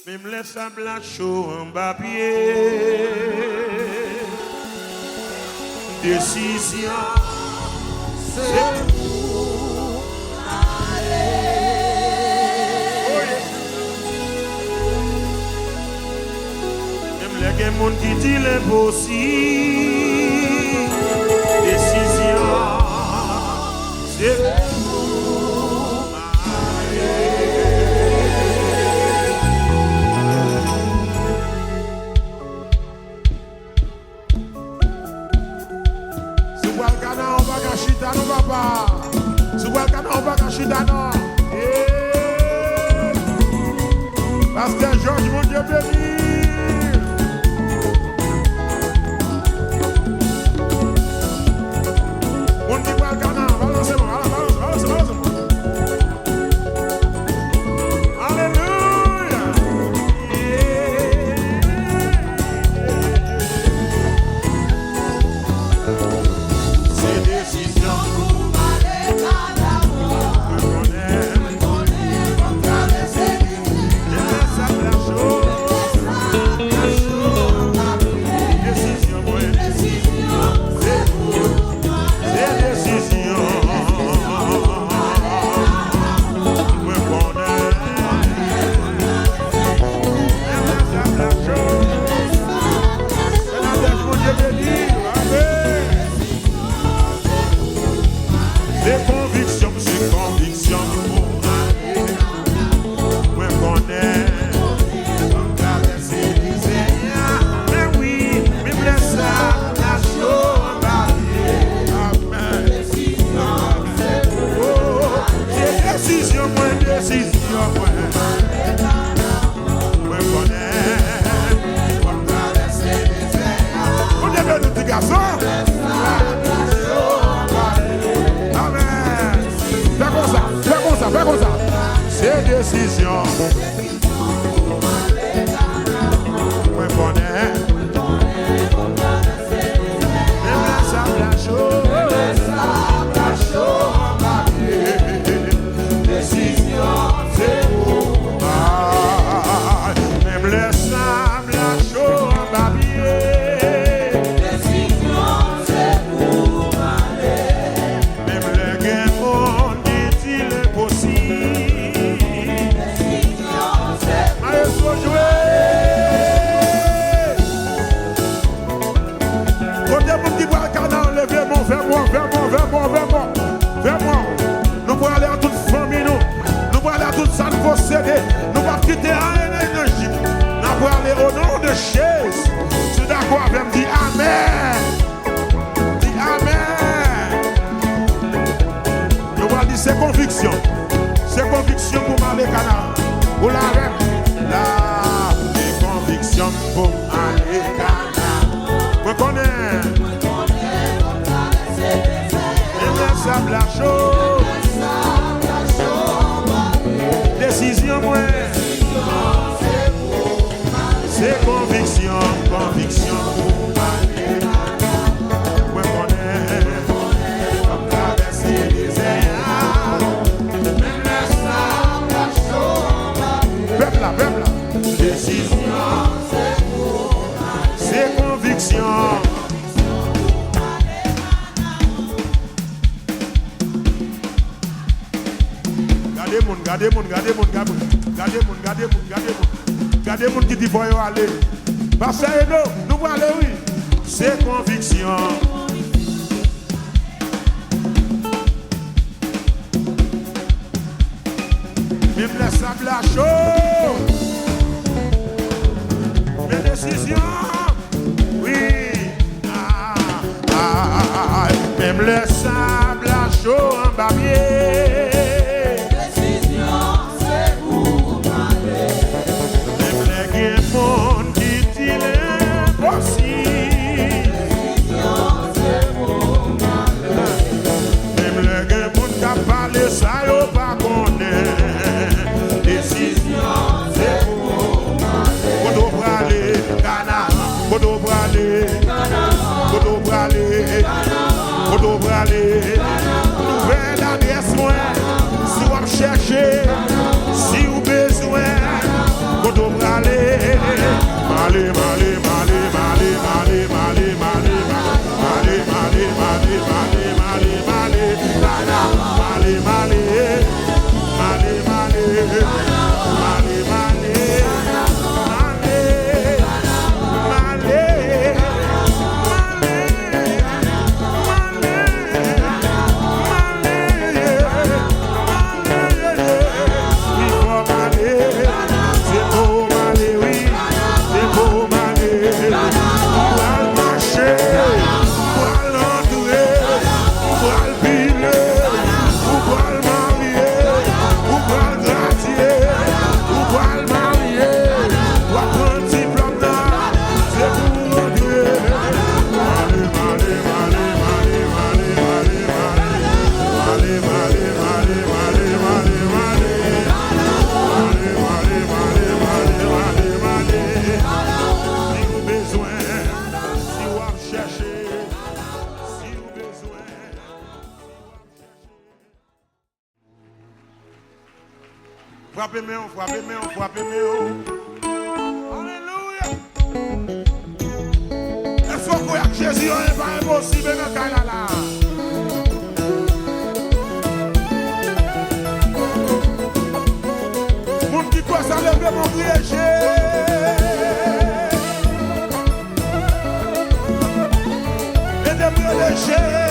Même les sables chauds en bas pied. Décision, c'est pour aller. Même les gens qui disent l'impossible. Décision, c'est pour aller. Chita no papa, subalka no papa chita no. Pasteur Georges, mon Dieu béni. On dit pas le canard, balancez-moi, balancez-moi. Alléluia. Décision. Ouais, bonnet. Même la sable chaud. Décision, c'est pour moi. Même le sable chaud en papier. Décision, c'est pour moi. Même le gain monde dit-il impossible. Vers-moi. Nous pouvons aller à toute famille, nous pouvons aller à toute ça nous posséder. Nous pouvons quitter rien d'énergie. Nous pouvons aller au nom de Jésus. Tu es d'accord avec moi? Dis Amen. Dis Amen. Nous allons dire c'est conviction. C'est conviction pour m'aller Canaan. Pour la reine. Là, c'est conviction pour aller Canaan. Je connais. Sable chaud. Décision moi. C'est conviction pour m'aller. Moi connais comme traverser les airs. Même le sable chaud. Peuple là. Décision c'est conviction. Gardez moun qui dit faut aller. Parce que nous voulons aller, oui. C'est conviction. Même le sable chaud. Mes décisions. Oui. Même le sable chaud en barbier. Ça y'a pas connaît. Décision, c'est pour m'aller. Kodo brale, Ghana. Kodo brale, nouvelle adresse moi. Si vous me cherchez, si vous besoin, Kodo brale. Frappez-moi. Alléluia. Est-ce qu'on croit que Jésus n'est pas impossible dans le Canada? Mon petit quoi, ça lève mon péché. Et de me lécher.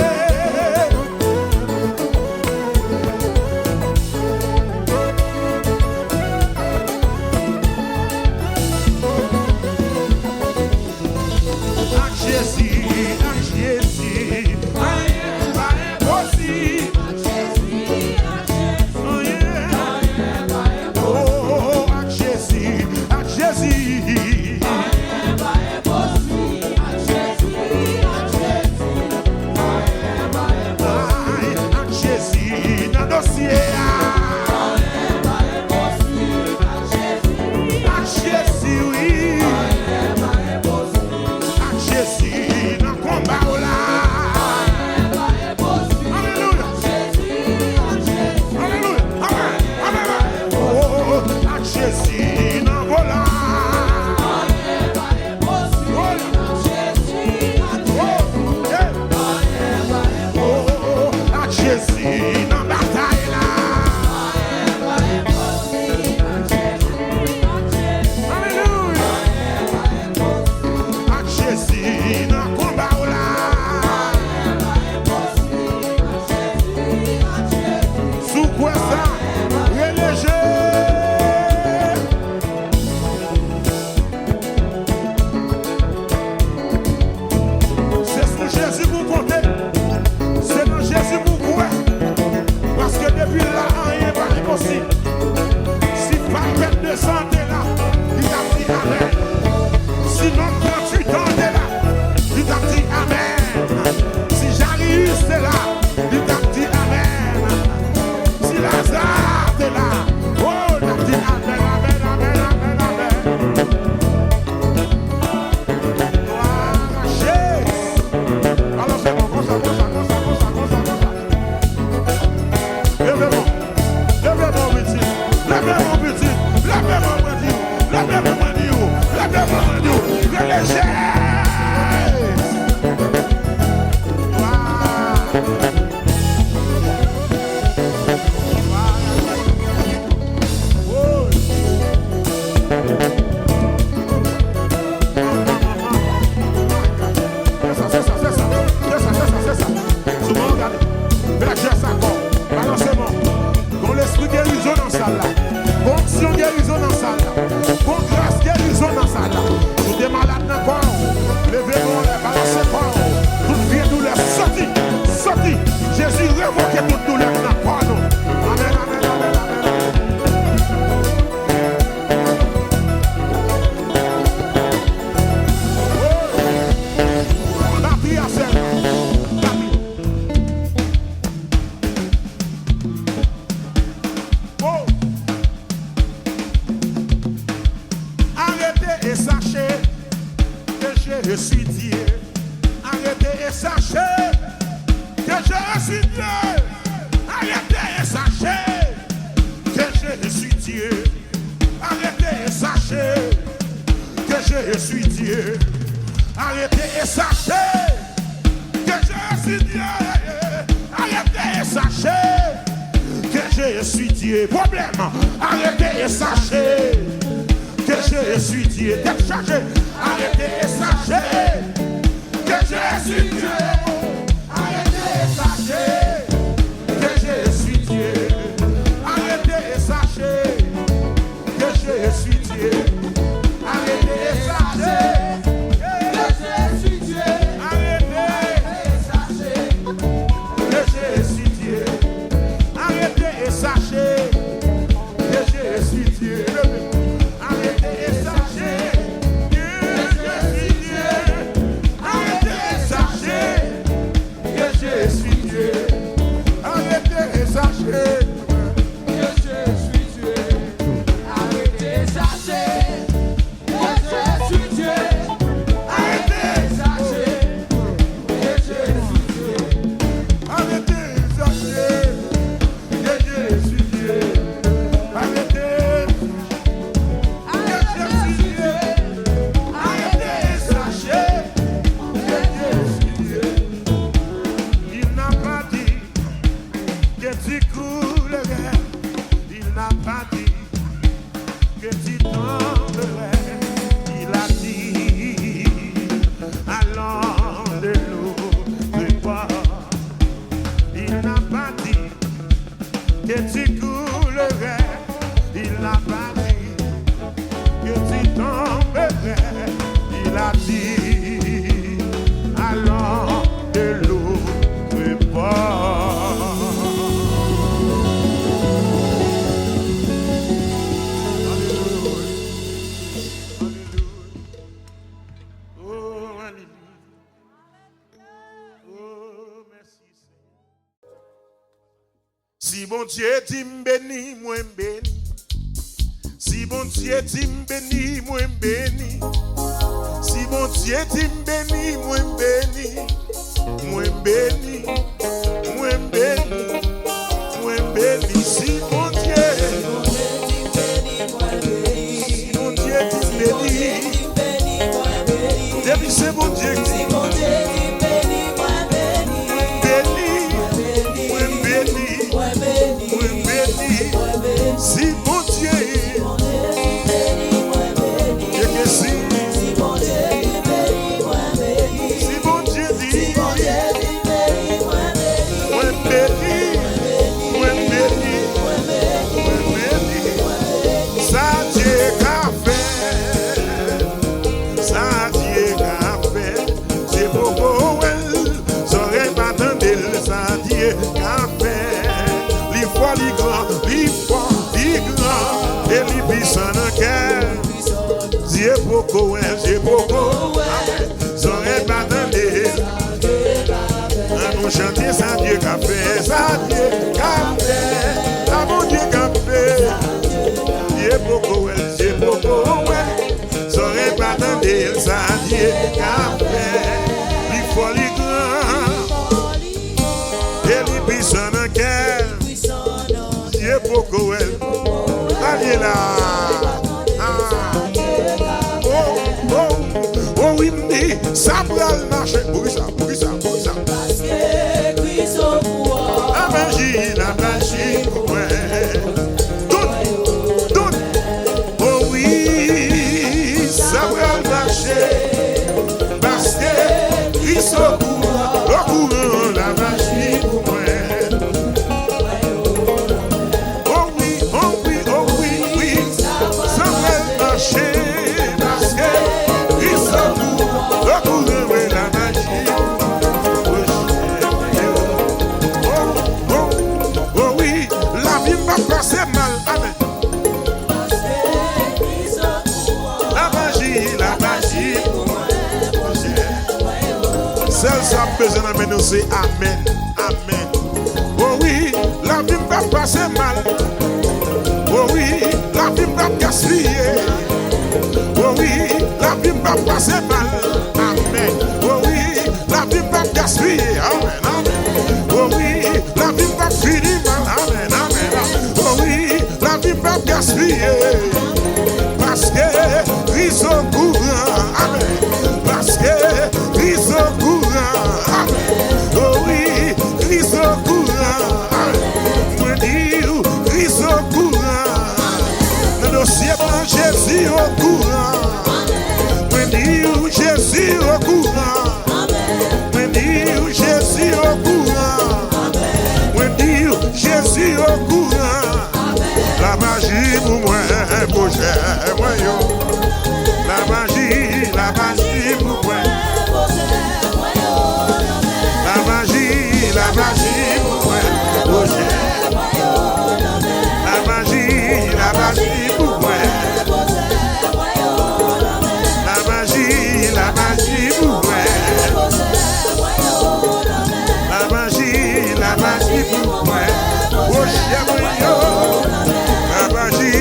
Arrêtez et sachez parti, allant de l'autre bord. Alléluia. Alléluia. Oh, alléluia. Oh, merci Seigneur. Si bon Dieu dit m'béni, moi m'béni. Si bon Dieu dit m'béni, moi m'béni. Si bon Dieu dit m'béni, moi m'béni. Moi m'béni, moi m'béni, moi m'béni. Si bon Dieu dit m'béni, depuis c'est bon Dieu qui dit béni, moi m'béni, moi m'béni. Si bon Dieu Dieu beaucoup, Dieu beaucoup, j'aurais pas donné. Nous chanter ça Dieu qu'a fait, ça Dieu qu'a fait, ça mon Dieu qu'a fait. Dieu beaucoup, j'aurais pas donné, ça Dieu qu'a fait. Il faut les grands, et les puissants dans cœur. Dieu beaucoup, allez là. Oh oui, ça va marcher. Pour ça. Parce que Christ au pouvoir. La magie, pour moi. Donne. Oh oui, ça va marcher. Parce que Christ au pouvoir. Le courant, la magie, pour moi. Oh oui, ça va marcher. C'est mal, amen. La magie, celle ça besoin d'amener nous c'est amen, amen. Oh oui, la vie va passer mal. Oh oui, la vie va gaspiller. Oh oui, la vie va passer mal, amen. Oh oui, la vie va gaspiller, amen, amen. Oh oui, la vie va finir mal, amen, amen. Oh oui, la vie va gaspiller. Parce que Christ au courant, amen. Parce que Christ au courant, amen. Oh oui, Christ au courant, amen. Moi dis Christ au courant. Dans dossier blanc, Jésus au courant. Moi dis Jésus au courant. Moi dis Jésus au courant. Moi dis Jésus au courant. La magie pour moi, pour moi yo. La magie pour moi. La magie pour moi, pour La magie pour moi. La magie pour moi. La magie pour moi. Oh, la magie,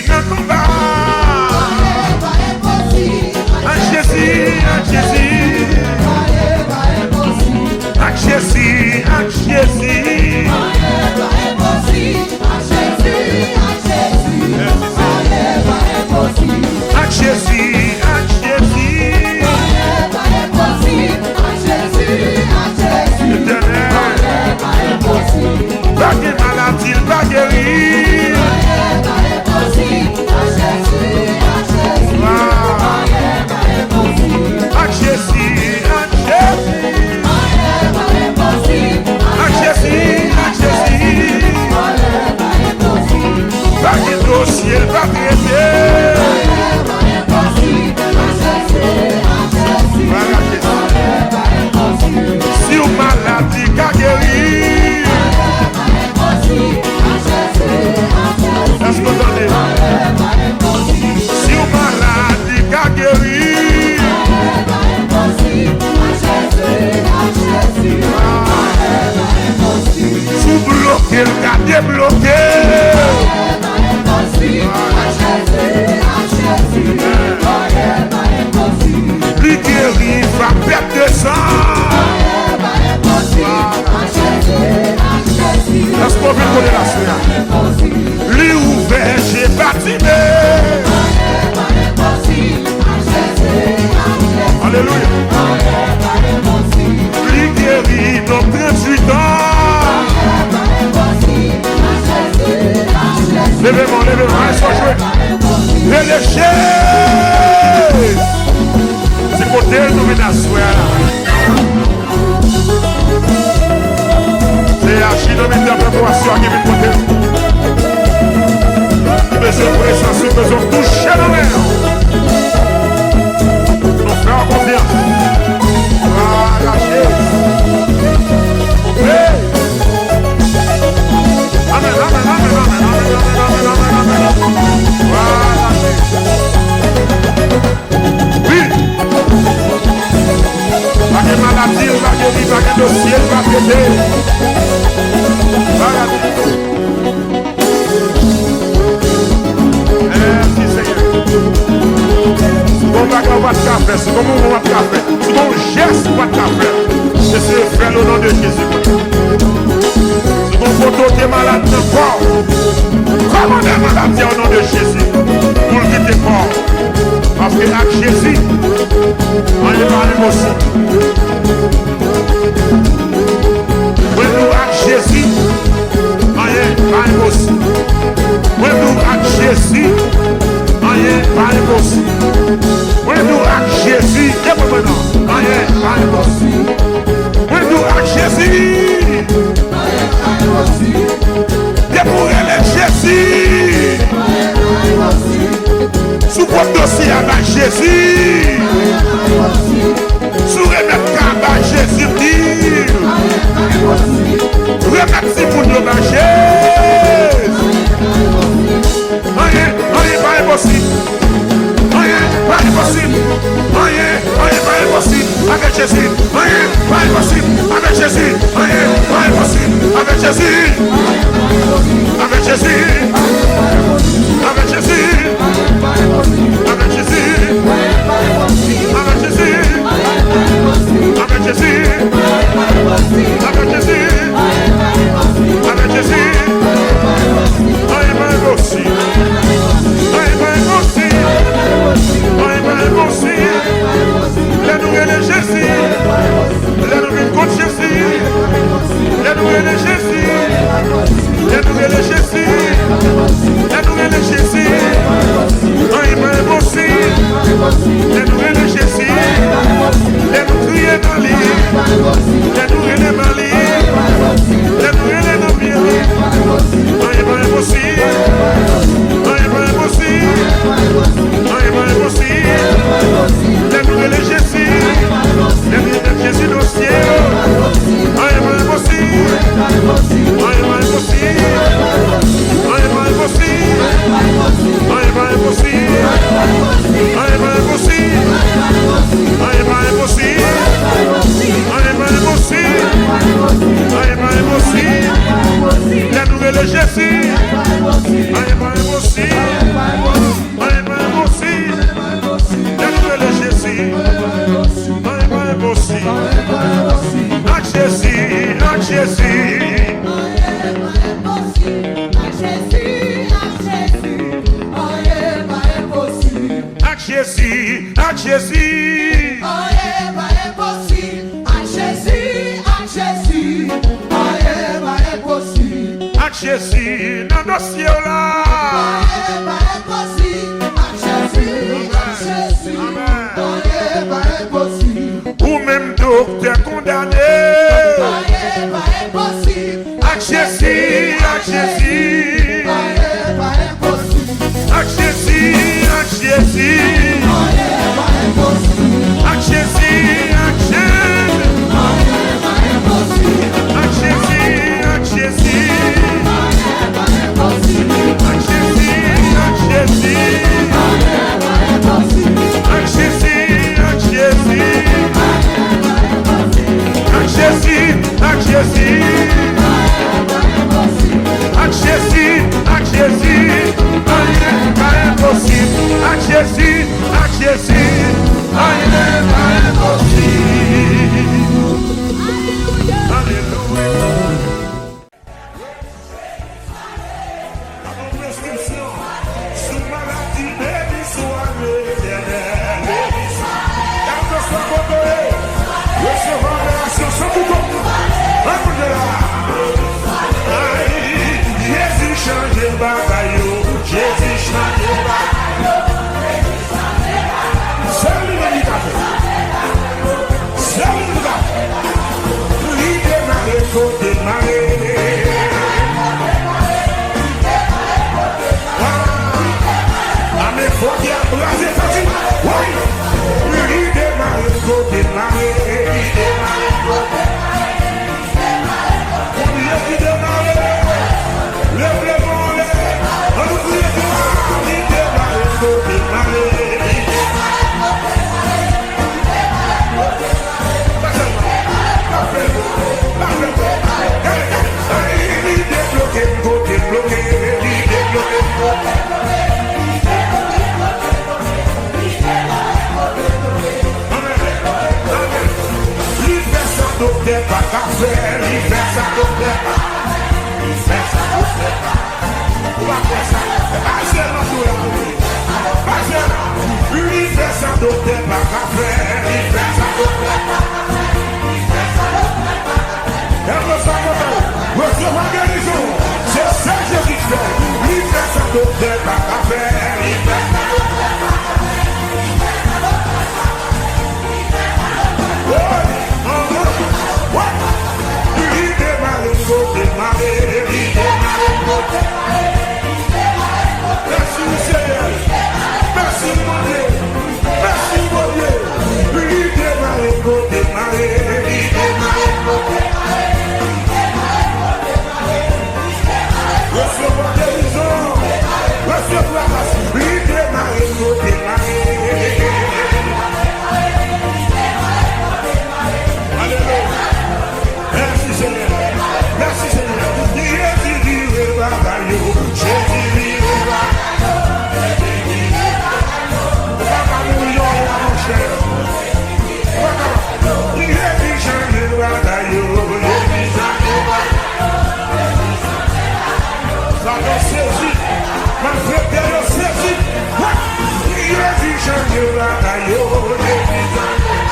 dans le combat. En Jésus, en Jésus. En Jésus, en Jésus. En Jésus, en Jésus. Pas de maladie, pas guéri. En Jésus, en Jésus. En Jésus. Pas de dossier, pas traité. Si vous maladie, qu'a guéri. Est-ce que vous entendez? Si vous maladie, qu'a guéri. Sous bloqué, le cas débloqué. Lui guérit, va perdre de sang. Est-ce qu'on veut connaître la suite? Lui ouvert, j'ai bâtimé. Alléluia. Lui guérit dans 38 ans. Levez-moi, levez-moi, ils sont joués. Et les chaises. C'est côté nous venons à soir. C'est archi-dominé de poisson qui vient côté. Besoin de présence, besoin de toucher nos mains. Nous faisons confiance. Ah, la chaise. Oui. Amen, amen, amen, amen, amen, amen, amen, amen, amen. Voilà, la chaise. Oui. Pas de maladie, pas de vie, pas de dossier, pas de traité. Merci Seigneur. C'est bon bagarre pas de café, c'est bon moment pas de café, c'est bon geste pas de café. Et c'est fait le nom de Jésus. C'est bon photo des malades de corps. Comment des malades au nom de Jésus pour le quitter fort. Parce que avec Jésus, on est pas aussi. When nous avec Jésus, on est pas aussi. When nous avec Jésus, on est pas aussi. When nous avec Jésus, et maintenant, on est pas aussi. When nous avec Jésus, et pour aller Jésus, sous votre dossier avec Jésus, sous remettre avec Jésus, remettre si pour nous avec Jésus. Rien pas impossible. Rien pas impossible. Rien pas impossible avec Jésus. Rien pas impossible avec Jésus. Rien pas impossible avec Jésus. Avec Jésus. Avec Jésus. Avec Jésus. Avec Jésus. Avec Jésus. Avec Jésus. Avec Jésus. Rien pas impossible. Rien pas impossible. Rien pas impossible. Laisse-nous aider Jésus. Laisse-nous vivre contre Jésus. Laisse-nous aider Jésus. Laisse-nous aider Jésus. Jésus, à Jésus. Oh, pas impossible. À Jésus, à Jésus. Oh, pas impossible. À Jésus, dans le dossier là. Pas impossible. À Jésus, à Jésus. Oh, pas impossible. Ou même docteur condamné. Oh, pas impossible. À Jésus, à Jésus. Oh, pas impossible. À Jésus, à Jésus. Oh, pas impossible. À Jésus, à Jésus. Oh, pas impossible. À Jésus, à Jésus. Pas impossible. À Jésus, à Jésus. Pas impossible. À Jésus, à Jésus. À Jésus, à Jésus. À Jésus, à Jésus. Rien n'est impossible. À Jésus, à Jésus. Rien n'est impossible. Alléluia. Prescription, sous maladie, béni soit l'Éternel. Quand on soit contrôlé, recevoir réaction sans bouton. Jésus change le bagaille, Jésus change le bagaille. C'est l'humanité. C'est l'humanité. Il démarre, il faut démarrer. Faut bien blaser facile. Oui. Il démarre, il faut démarrer. Il démarre, il faut démarrer. Il démarre. Lève-le-moi, on nous prie de moi. Il démarre, il faut démarrer. Il démarre, il débloqué, il faut débloquer. Il débloqué, il faut débloquer. Docteur pas qu'à faire, il fait ça docteur pas. Il fait ça docteur pas. On va faire ça. Pas dans tout là. Pas là. Lui fait ça docteur pas qu'à faire, il fait ça docteur pas. Il fait ça docteur pas. Elle me sent content. Recevoir guérison. C'est ça que je dis fait. Lui fait ça docteur pas qu'à faire, il fait ça docteur pas. Merci Seigneur, merci mon Dieu, merci mon Dieu. Lui démarrer, faut démarrer, lui démarrer, faut démarrer. Recevoir guérison, recevoir grâce. Lui démarrer, faut démarrer. Alléluia. Merci Seigneur, merci Seigneur. Jésus vive bagaille, Jésus vive bagaille. Bagaille, mon cher. Bagaille, Jésus change bagaille, Jésus change bagaille. Ça doit saisir, ma frère doit saisir. Jésus change bagaille, Jésus change bagaille.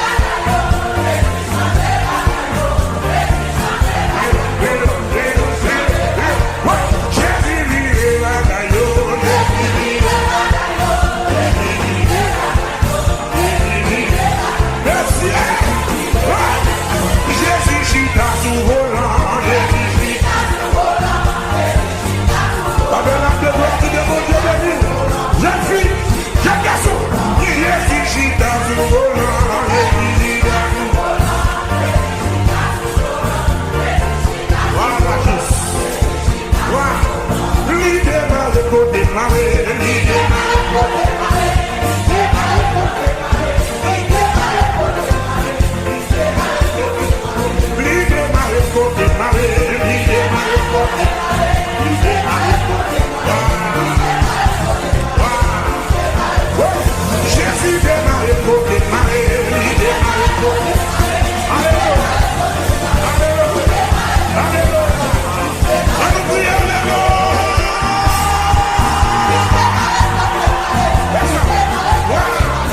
Wow!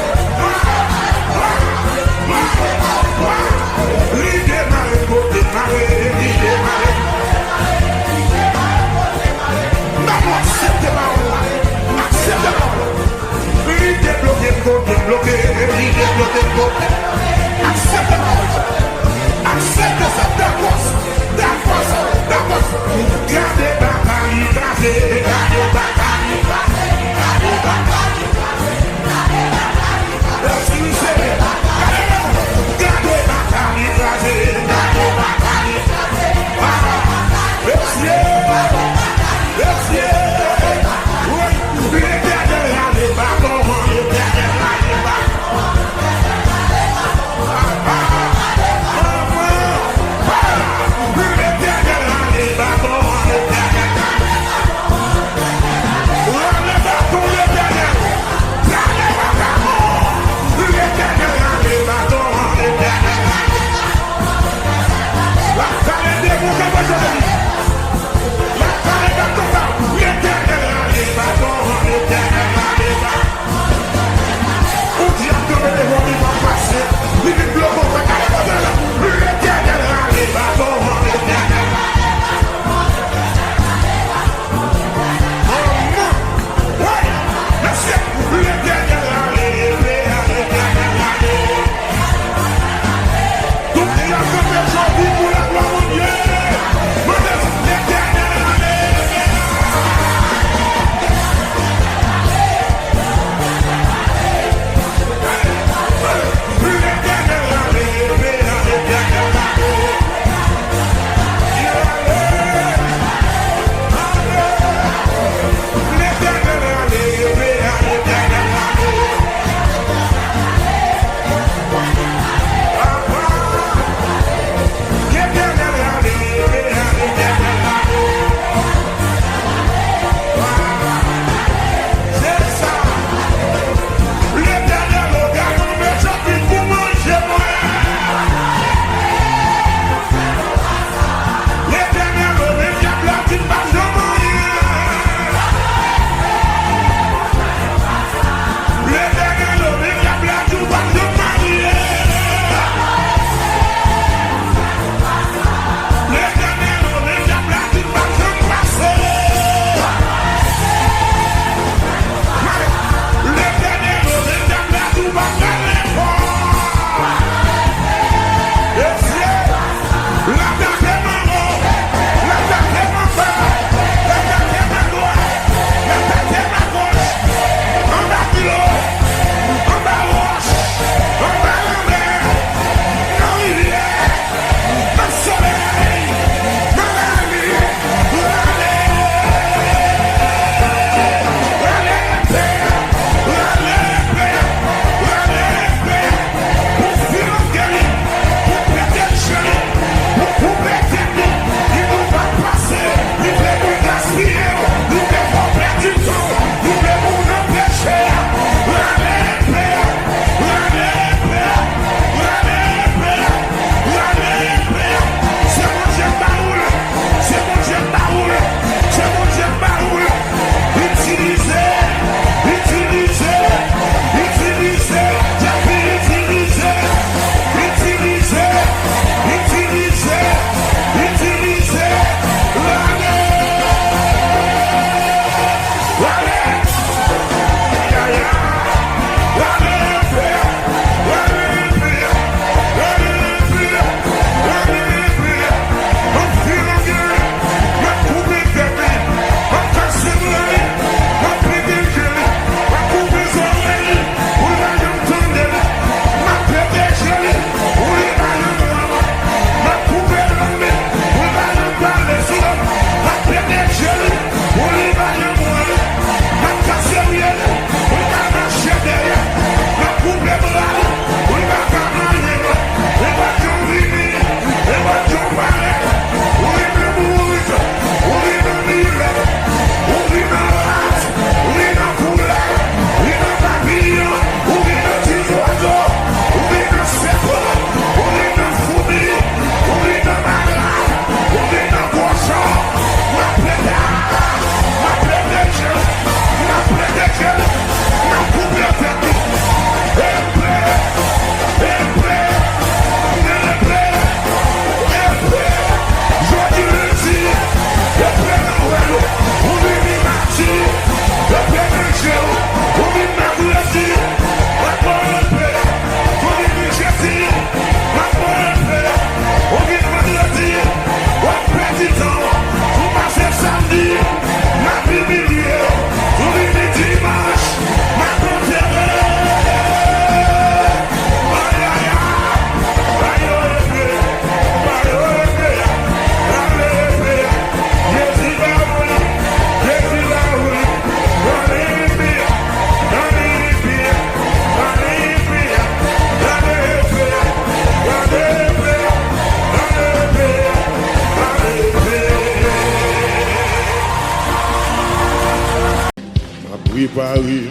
préparé,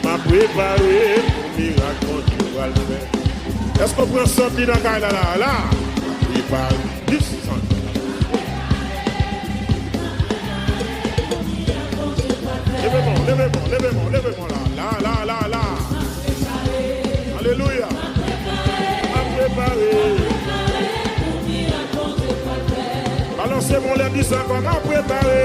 m'a préparé pour miracle quand tu vas le faire. Est-ce qu'on prend sortir dans la là? Préparé. 10 Levez-moi là. Alléluia. M'a préparé. Balancez-moi les 10 encore, m'a préparé.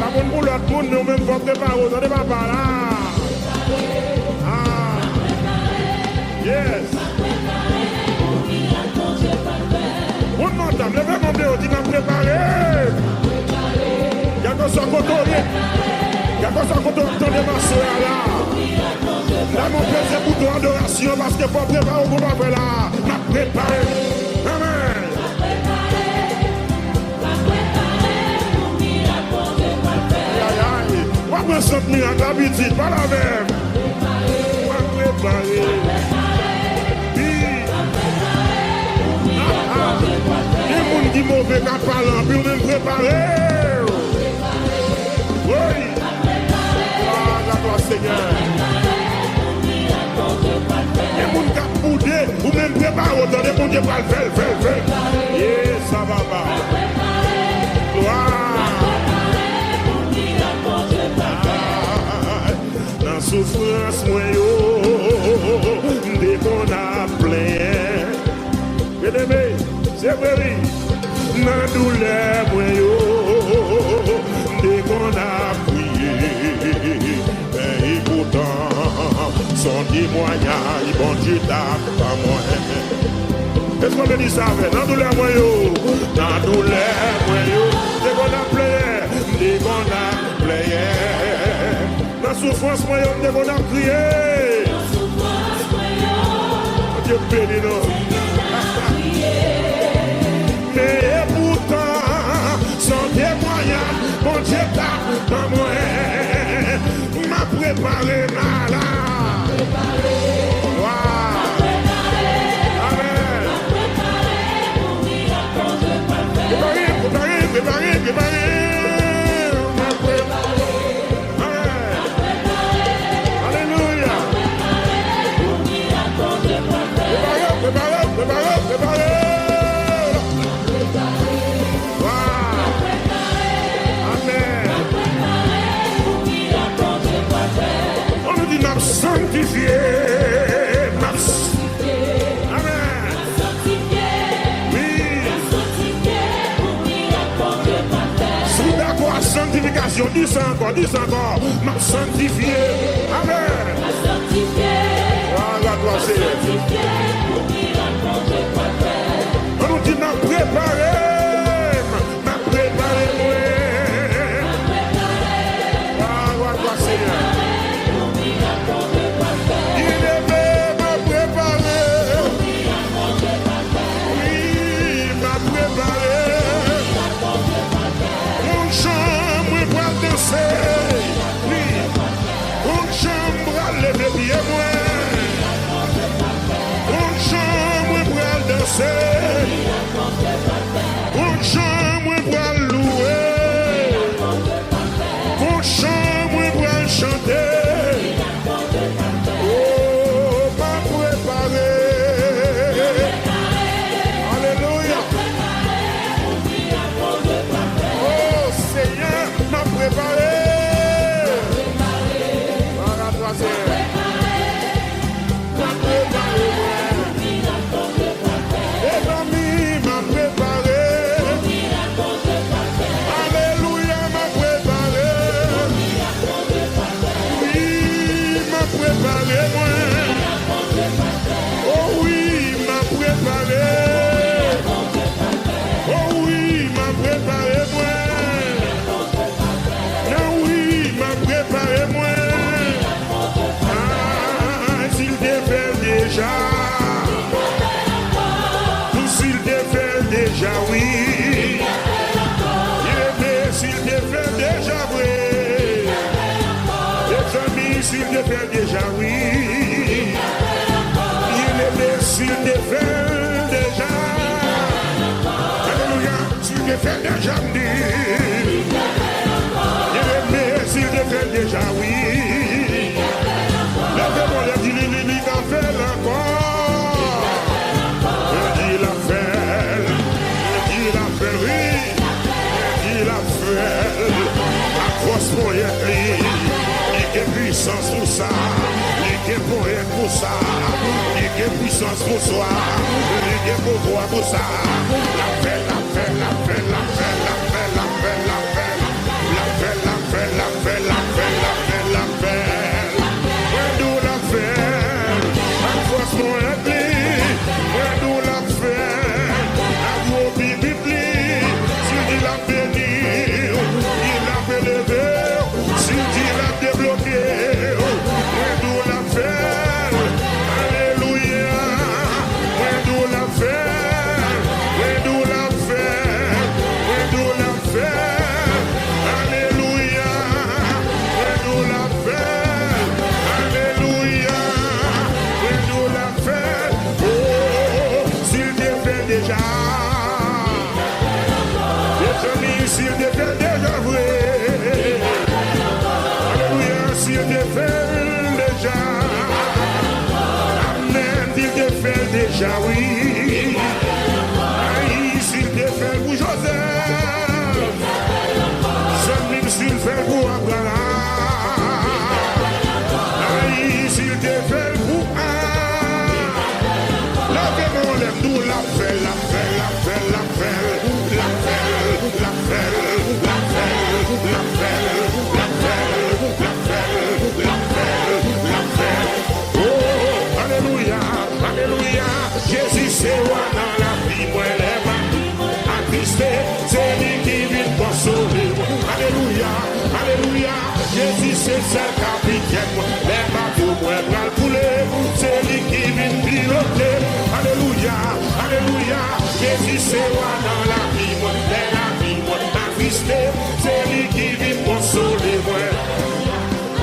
Pas bon pour l'autre monde, mais on même pas préparer, on n'est pas là. Ah, yes. Bonne madame, levez mon Dieu, tu m'as préparé. Il y a que ça qu'on entend de ma soeur là. Là, mon Père, c'est pour ton adoration parce que pour préparer, on va faire là. M'a préparé. Amen. Aïe, aïe. 60 000 d'habitude, pas la même. M'a préparé. Les gens qui mauvais qu'à parler, puis on est préparé. Oui. Ah, toi, Seigneur. Les gens qui ont boudé, ou même préparé, autant de bon Dieu pour le faire. Et ça va pas. Gloire. Dans la souffrance, moi, dès qu'on a plein. Bien-aimé, c'est vrai, dans la douleur, dès qu'on a prié, et pourtant, son témoignage, bon Dieu t'a pas moins. Est-ce qu'on me dit ça, dans la douleur, dans la douleur, dès qu'on a prié, dès qu'on a prié, dans la souffrance, dès qu'on a prié, Dieu béni nous. Mais pourtant, sans témoignage, mon Dieu t'a pas moins. M'a préparé malade. Wow. Amen. Préparé. M'a préparé. Amen. Alléluia. Préparé. Sanctifié, Amen. Oui. Si d'accord à sanctification, dis ça encore, m'a sanctifié, Amen. Voilà, toi, Seigneur. On nous dit, m'a préparé, moi. Voilà, toi, Seigneur. Une chambre à lever pied moi. Une chambre pour danser. Une chambre pour louer. Une chambre pour chanter. Oh, m'a préparé. Alléluia. Oh, Seigneur, m'a préparé. Tout s'il te fait déjà, oui. Il est s'il te fait déjà, oui. Les amis, s'il te fait déjà, oui. Il est s'il te fait te fait déjà me dire. S'il te fait déjà, oui. Lève-moi le dit, il a fait encore. Il a fait, oui. Il a fait. La grosse moyenne, il a puissance pour ça. Il a moyen pour ça. Il a puissance pour soi. Il a pouvoir pour ça. La fait, la fait, la fait, la fait, la fait, la fait, la fait. Déjà oui, s'il te fait pour Joseph, c'est même s'il fait pour Abraham, s'il te fait pour la paix, mon lève, nous la fait, la fait, la fait, la fait, la fait, la fait, la fait, la fait, la fait, la fait, oh, alléluia, alléluia. Jésus c'est moi dans la vie, moi les attristé, c'est lui qui vient pour sauver. Alléluia, alléluia. Jésus c'est celle capitaine, les bateaux moi bras couler, c'est lui qui vient piloter. Alléluia, alléluia. Jésus c'est moi dans la vie, moi attristé, c'est lui qui vient pour sauver.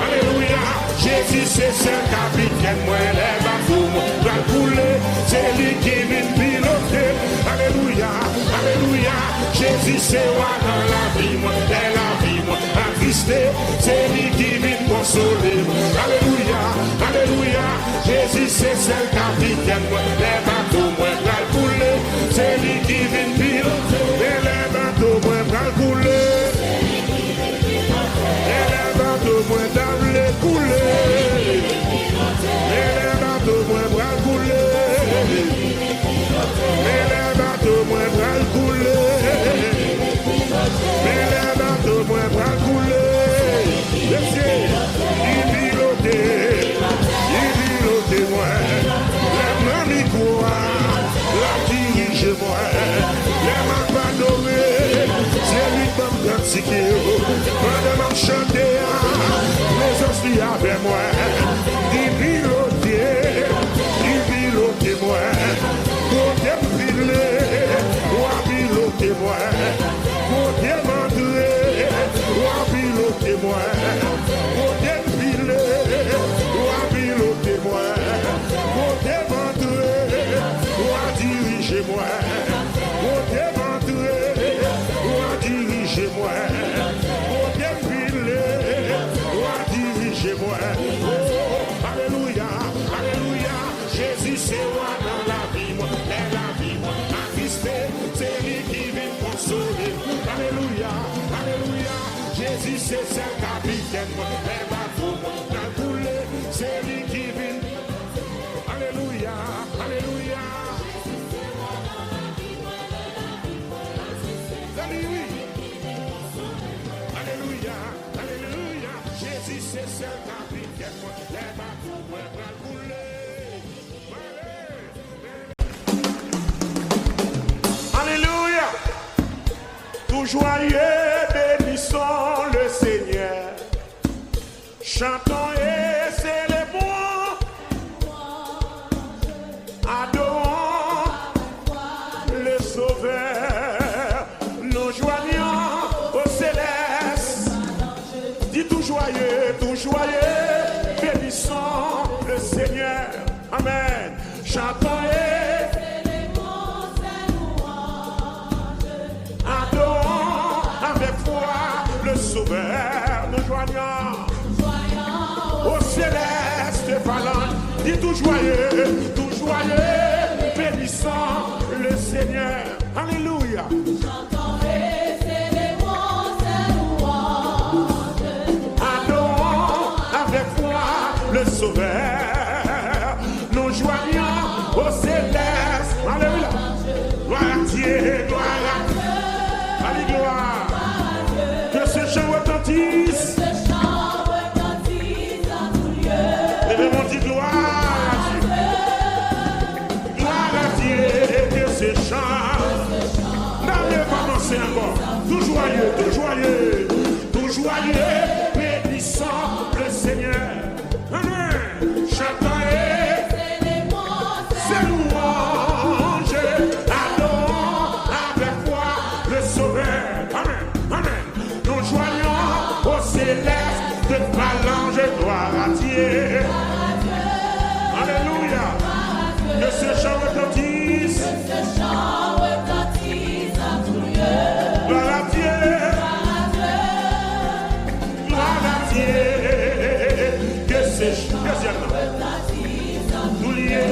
Alléluia. Jésus c'est celle capitaine, moi les bateaux moi bras couler. C'est lui qui vient piloter. Alléluia, alléluia. Jésus c'est moi dans la vie, moi, dans la vie, moi, attristé. C'est lui qui vient consoler. Alléluia, alléluia. Jésus c'est celle capitaine, moi, les bateaux, moi, bras couler. C'est lui qui vient piloter. Les bateaux, moi, bras couler. Les bateaux, moi, dans les couler. Les bateaux, moi, bras couler. Mais les bateaux, moi, bras couler. Mais les bateaux, moi, bras couler. Le ciel, il pilotait, moi. Les mains m'y croient, la dirige moi. Les mains pas dorées, c'est lui qui m'a pratiqué. Pendant m'a chanté, les os lui avec moi. Il pilotait moi. Piloter-moi, pour démontrer, ou piloter-moi, pour défiler, ou piloter-moi, pour démontrer, ou diriger-moi, pour démontrer, ou diriger-moi, pour défiler, ou diriger-moi. Oh, alléluia, alléluia, Jésus c'est moi dans la vie, moi, la vie, moi, attristé. C'est lui qui vient consoler. Alléluia, alléluia. Jésus c'est celle capitaine. Les bateaux, dans couler. C'est lui qui vient. Alléluia, alléluia. C'est lui. Alléluia, alléluia. Jésus c'est celle capitaine. Les bateaux, dans couler. Alléluia. Tout joyeux, bénissons le Seigneur. Chantons et célébrons. Adorons le Sauveur. Nous joignons au céleste. Dis tout joyeux, bénissons le Seigneur. Amen. Chantons et célébrons ses louanges. Adorons Sauveur, nous joignons au céleste phalange. Dis tout joyeux, bénissant le Seigneur. Alléluia. Chantons et célébrons ses louanges. Adorons avec foi le Sauveur. Nous joignons au céleste. Alléluia. Gloire à Dieu, gloire à Dieu. Allez, gloire. Que ce chant retentisse. Que ce chant retentisse en tout lieu. Et mon dit gloire à Dieu. Gloire à Dieu. Que ce chant. N'allez pas commencer encore. Tout joyeux, bénissant le Seigneur. Amen. Chantons et Célébrons ses louanges. Adorons avec foi le Sauveur. Amen. Amen. Nous joignons au céleste de phalange. Gloire à Dieu. Alléluia. Que ce chant retentisse. ce chant retentisse en tout lieu. Gloire à Dieu. Gloire à Dieu. Que ce chant Retentisse en tout lieu.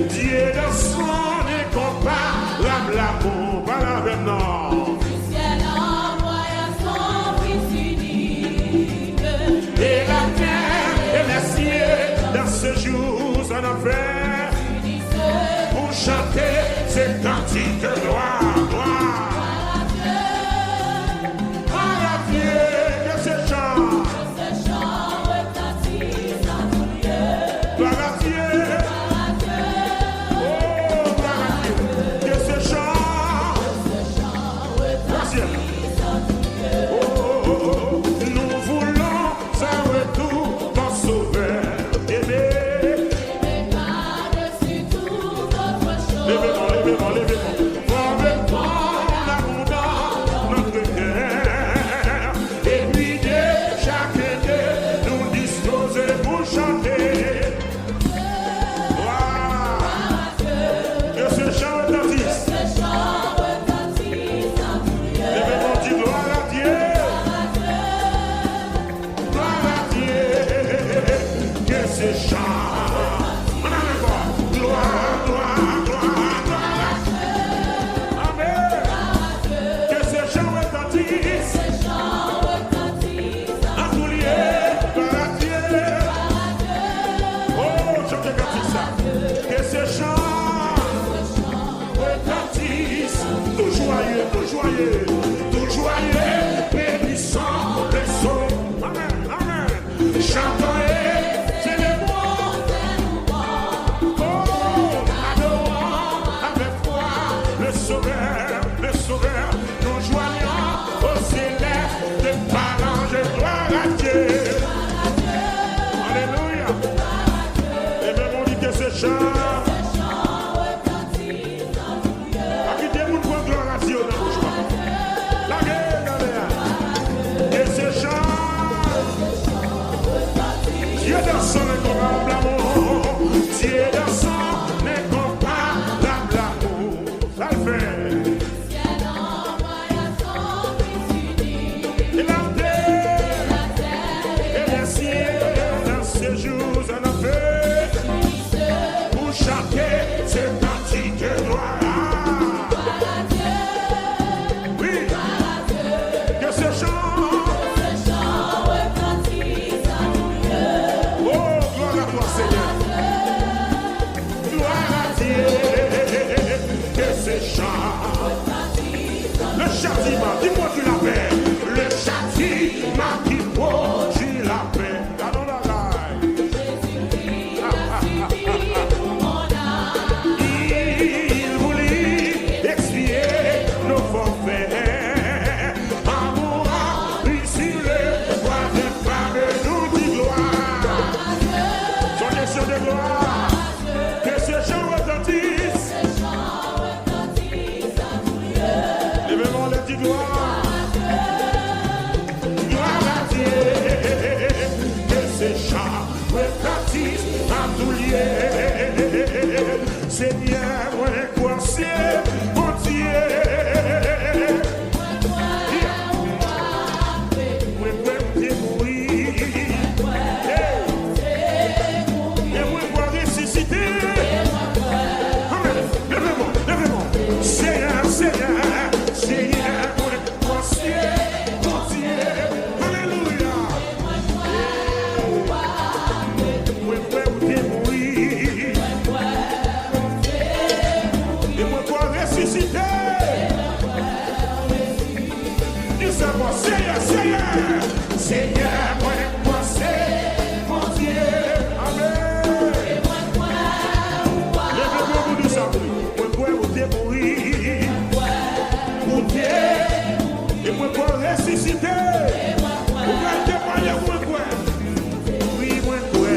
Dieu de son incomparable amour. Voilà maintenant. du ciel envoya son Fils unique. Et la terre et les cieux dans ce jour en enfer Unissez pour chanter ces cantiques de gloire, gloire. Gloire à Dieu, que ce chant. ce chant retentisse en tout lieu. Gloire à Dieu. Oh, gloire à Dieu. Que ce chant. Retentisse en tout lieu. Oh, oh, oh. Nous voulons un retour dans Sauveur aimé. Mais par-dessus toute autre chose. Levez-moi. Formez-moi l'amour dans notre cœur. Et puis de chaque idée, nous disposer pour chanter. Gloire. Que ce chant retentisse. Ce chant retentisse en tout lieu. Levez-moi, dis gloire à Dieu. Gloire à Dieu. Que ce chant. On a encore. Gloire, gloire, gloire, gloire. Amen. Que ce chant retentisse. Ce chant retentisse en En tout lieu, gloire à Dieu. Oh, chantez cantique ça. Que ce chant retentisse. Tout joyeux, bénissant le son. Amen, amen. Chantons et célébrons. Oh, adorons avec foi le Sauveur. Nous joignons au céleste de phalange. Gloire à Dieu. Alléluia. Et même on dit que ce chant. À qui dit mon gloire à Dieu, ne bouge pas. moi quoi ressuscité. Dis ça moi, Seigneur, Seigneur, Seigneur, moi c'est mon Dieu. Amen. Levez-vous de ça. Moi quoi vous démourir. Mon Dieu. Et moi quoi ressuscité. Vous pouvez témoigner moi quoi. Oui, moi quoi.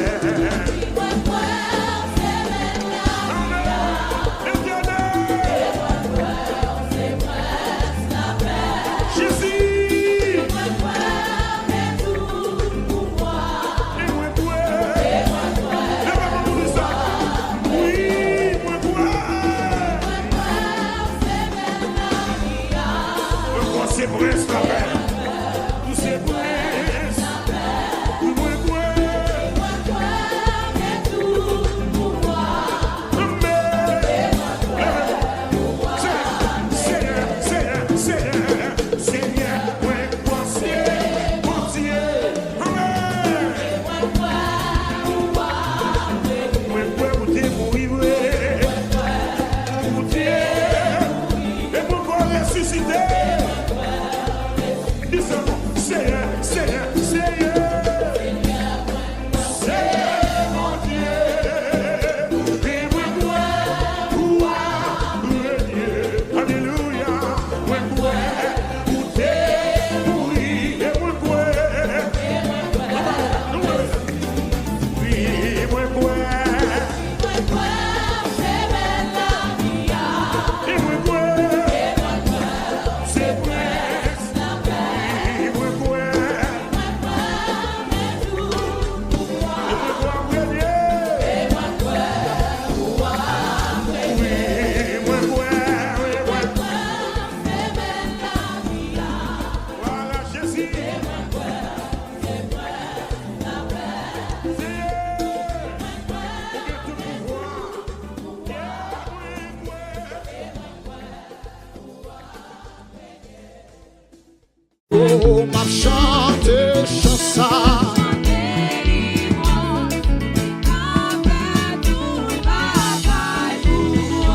Oh, m'a chanté chanson.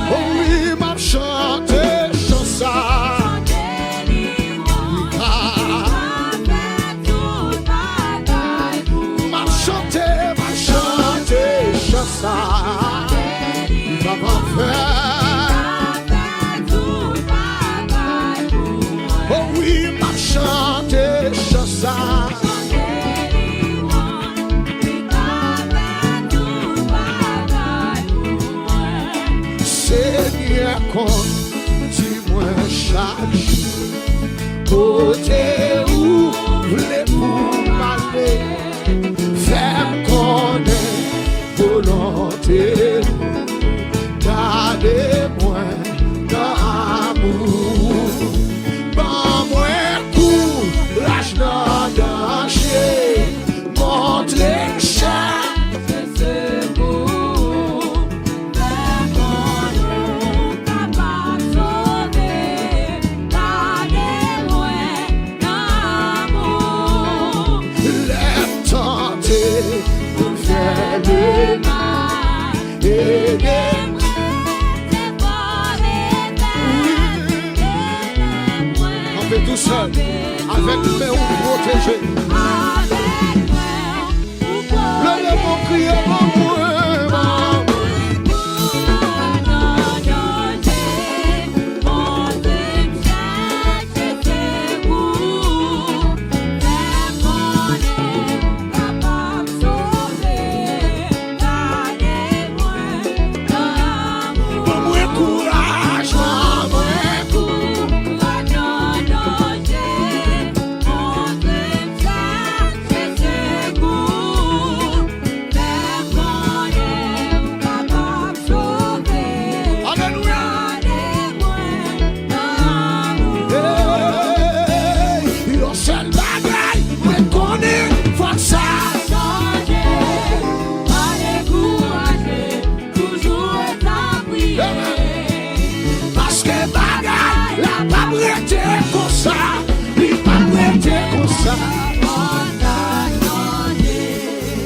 Oh oui, m'a chanté chanson. M'a chanté chanson. Il va m'en faire. Oh oui, m'a chanté chanson. Seigneur, dis-moi chaque jour, côté où voulez-vous m'aller, faire connaître volonté, gardez-moi dans l'amour, ban moi courage dans le danger, montrez chaque le mal et on fait tout seul avec mes ou protégés. Le démon crie mon moi.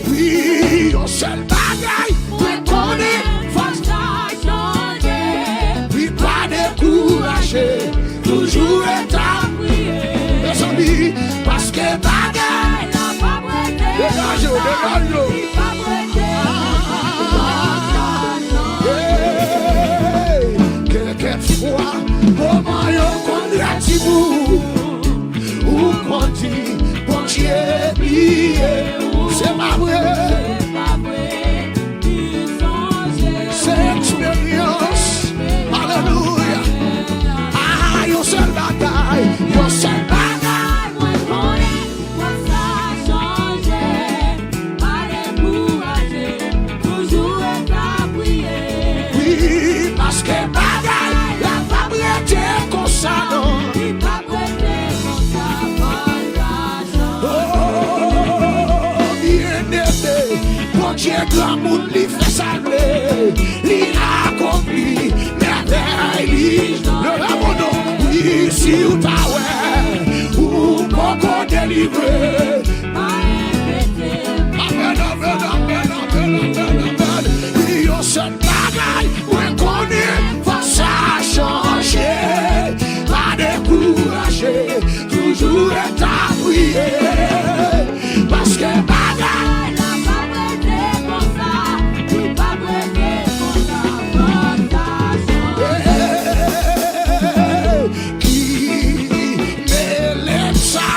Oui, on seul bagaille, on connaît, faut changer. Oui, pas fois, comment yon congrati vous, ou conti, bon Dieu, c'est pas vrai, c'est expérience, alléluia, ah, yon seul bataille, yon seul bataille. Parce que bagaille, la fabrique comme ça, non. Oh, bien-aimé, bon Dieu, grand monde, il fait salver, il accomplit, merveille, le abandon, oui, si ou ta ouais, ou beaucoup délivré. Amen, amen, amen, amen, amen, amen. Yo seul bagaille, ouais, connaît, faut ça changer, pas décourager, toujours être à prier, parce que bagaille, la fabrique comme ça, il pas brûler comme ça, qui m'élève ça,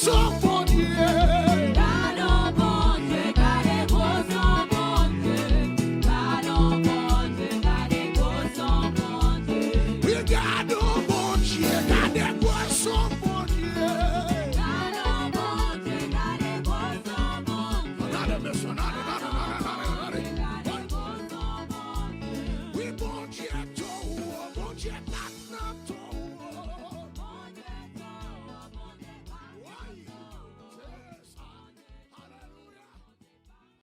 sont